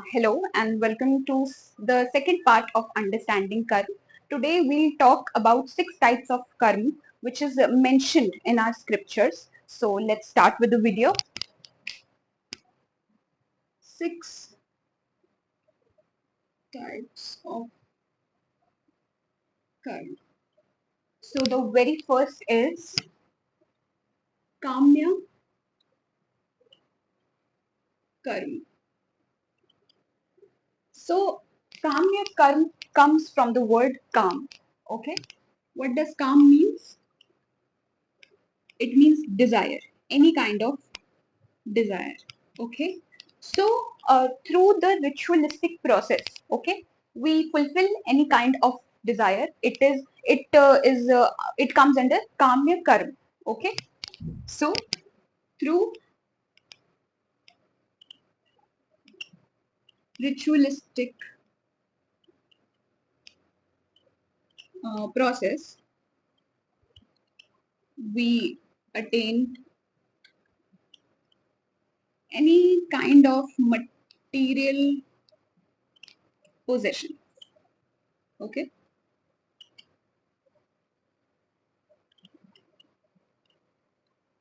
Hello and welcome to the second part of understanding karma. Today we'll talk about six types of karma which is mentioned in our scriptures. So let's start with the video. Six types of karma. So the very first is kamya karma. So kamya karma comes from the word kam. Okay, what does kam means? It means desire, any kind of desire. Okay, so through the ritualistic process, okay, we fulfill any kind of desire. It comes under kamya karma. Okay, so through ritualistic process, we attain any kind of material possession. Okay,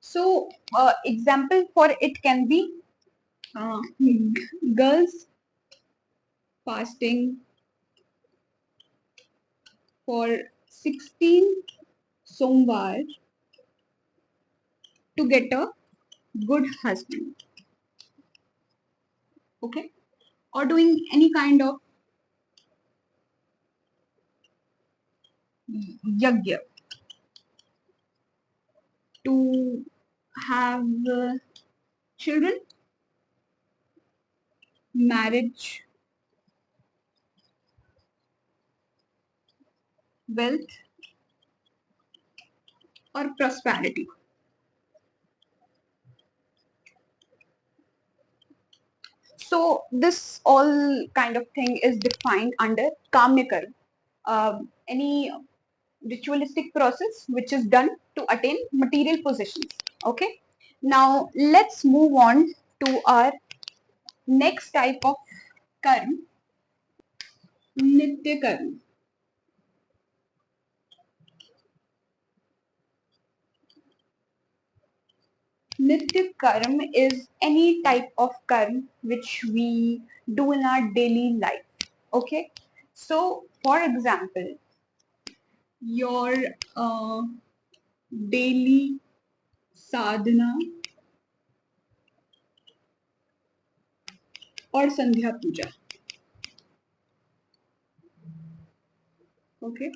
so example for it can be uh, girls fasting for 16 Somvar to get a good husband. Okay, or doing any kind of yagya to have children, marriage, wealth, or prosperity. So this all kind of thing is defined under kamya karma. Any ritualistic process which is done to attain material possessions. Okay, now let's move on to our next type of karma, nitya karma. Nitya karma is any type of karma which we do in our daily life. Okay, so for example, your uh, daily sadhana or sandhya puja. Okay,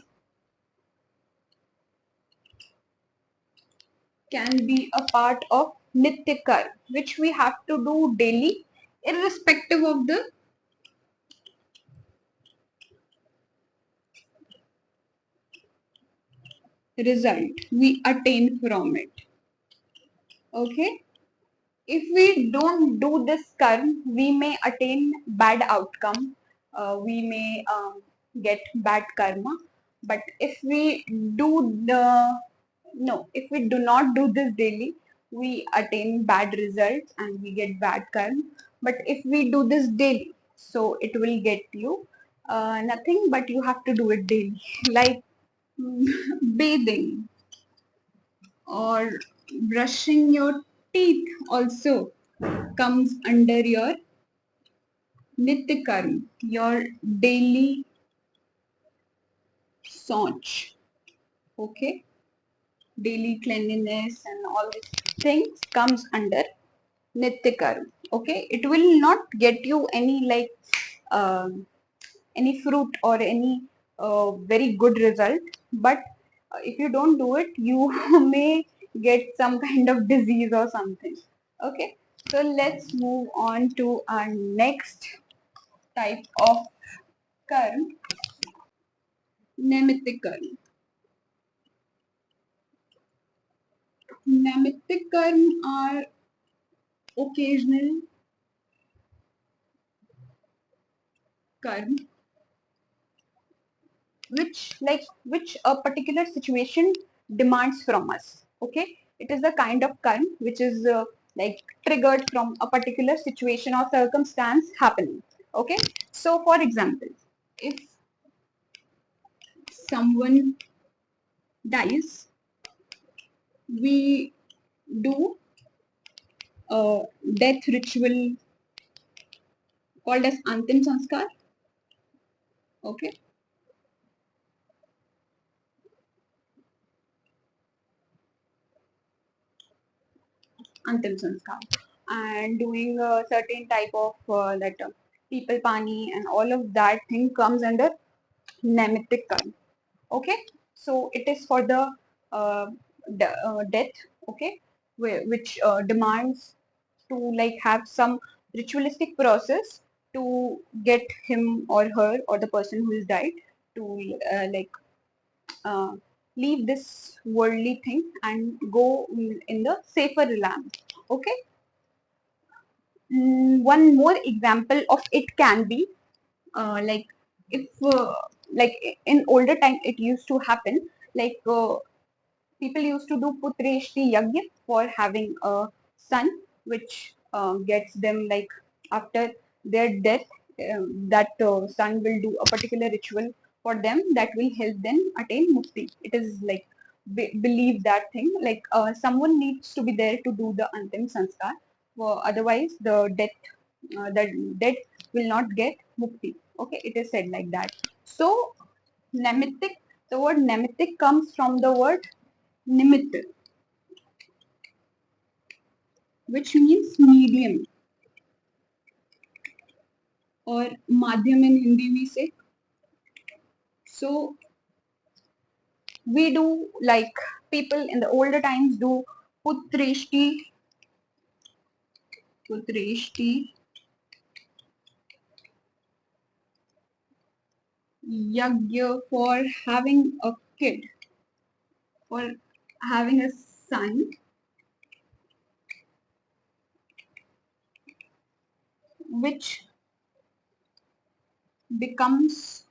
can be a part of nitya karma which we have to do daily, irrespective of the result we attain from it. Okay, if we don't do this karma, we may attain bad outcome. We may get bad karma. But if we do the no, if we do not do this daily, we attain bad results and we get bad karma. But if we do this daily, so it will get you nothing, but you have to do it daily, like bathing or brushing your teeth also comes under your nitya karma, your daily soch. Okay, daily cleanliness and all these things comes under nitya karma. Okay, it will not get you any like any fruit or any very good result, but if you don't do it, you may get some kind of disease or something. Okay, so let's move on to our next type of karma, naimittic karma. Naimittic karma are occasional karma which a particular situation demands from us. Okay, it is the kind of karma which is like triggered from a particular situation or circumstance happening. Okay, so for example, if someone dies, we do a death ritual called as Antim Sanskar. Okay, Antim Sanskar, and doing a certain type of that people pani and all of that thing comes under Nemitic Karma. Okay, so it is for the death. Okay, which demands to like have some ritualistic process to get him or her or the person who is died to like uh, leave this worldly thing and go in the safer realm. Okay. One more example of it can be like if like in older time it used to happen like people used to do putreshti yagya for having a son which gets them like after their death that son will do a particular ritual for them that will help them attain mukti. It is like believe that thing like someone needs to be there to do the antim sanskar, otherwise the dead will not get mukti. Okay, it is said like that. So nemitic, the word nemitic comes from the word nimit, which means medium or madhyam in Hindi we say. So we do like people in the older times do putreshti, putreshti yagya for having a kid, for having a son, which becomes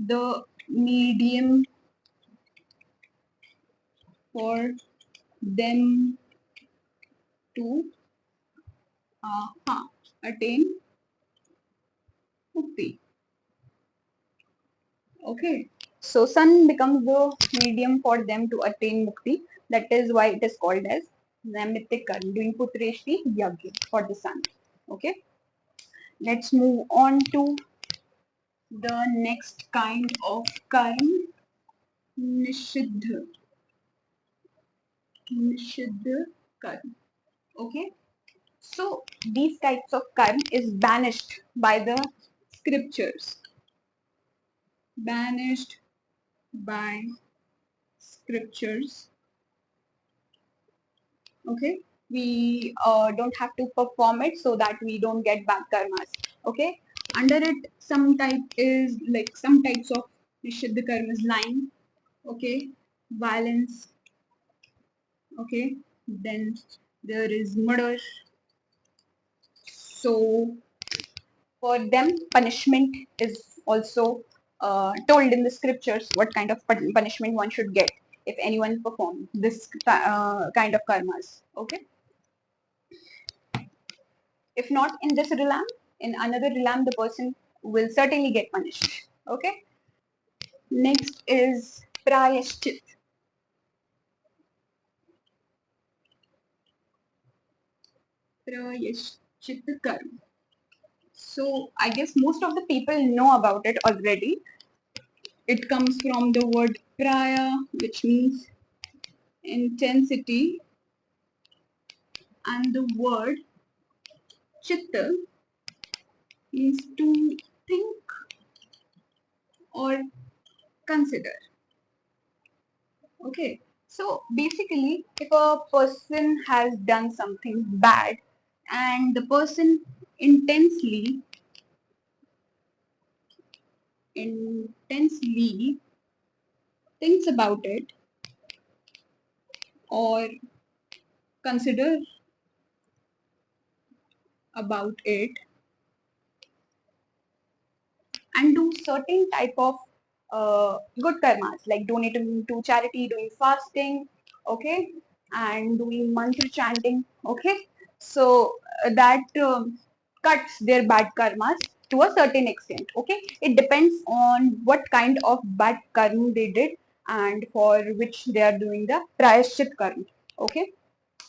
the medium for them to attain mukti. Okay. So sun becomes the medium for them to attain mukti. That is why it is called as Namitic Karma, doing Putreshti Yagya for the sun. Okay. Let's move on to the next kind of karma, Nishiddha. Nishiddha karma. Okay. So these types of karma is banished by the scriptures. Banished by scriptures. Okay, we don't have to perform it so that we don't get bad karmas. Okay, under it some type is like some types of nishiddha karmas: lying, okay, violence, okay, then there is murder. So for them punishment is also told in the scriptures what kind of punishment one should get if anyone performs this kind of karmas. Okay, if not in this realm, in another realm, the person will certainly get punished. Okay. Next is prayashchit. Prayashchit karma. So I guess most of the people know about it already. It comes from the word praya, which means intensity, and the word chitta means to think or consider. Okay. So basically, if a person has done something bad and the person intensely, intensely thinks about it or consider about it and do certain type of good karmas like donating to charity, doing fasting, okay, and doing mantra chanting, okay. So that cuts their bad karmas to a certain extent. Okay, it depends on what kind of bad karma they did and for which they are doing the prayashchit karma. Okay,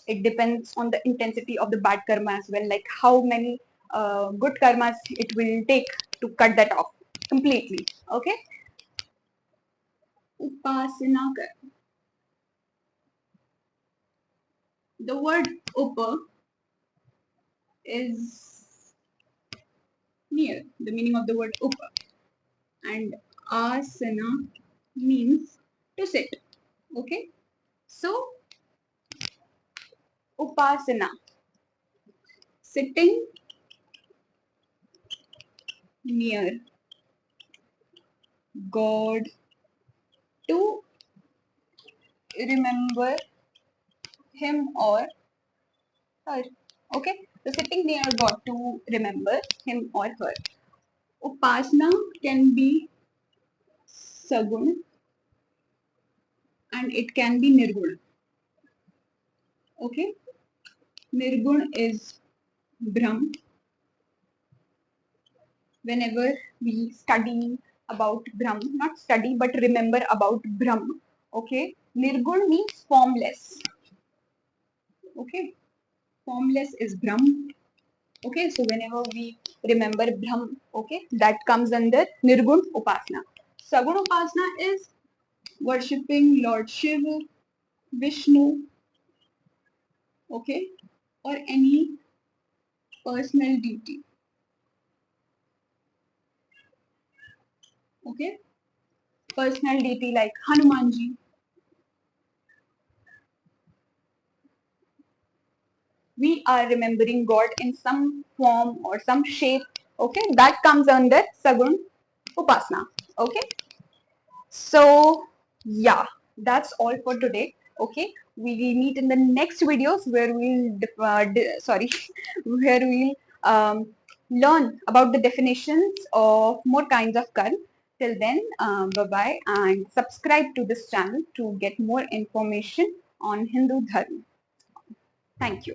it depends on the intensity of the bad karma as well, like how many good karmas it will take to cut that off completely. Okay, upasana karma. The word upa is near the meaning of the word upa, and asana means to sit. Okay, so upasana, sitting near God to remember him or her. Okay, so sitting near God to remember him or her. Upasana can be sagun and it can be nirguna. Okay, nirgun is Brahm. Whenever we study about Brahm, not study but remember about Brahm. Okay, nirgun means formless. Okay, formless is Brahm. Okay, so whenever we remember Brahm, okay, that comes under Nirgun Upasana. Sagun Upasana is worshipping Lord Shiva, Vishnu, okay, or any personal deity, okay, personal deity like Hanumanji. We are remembering God in some form or some shape, okay, that comes under Sagun Upasana, okay. So yeah, that's all for today. Okay, we will meet in the next videos where we'll where we'll learn about the definitions of more kinds of karma. Till then, bye bye, and subscribe to this channel to get more information on Hindu Dharma. Thank you.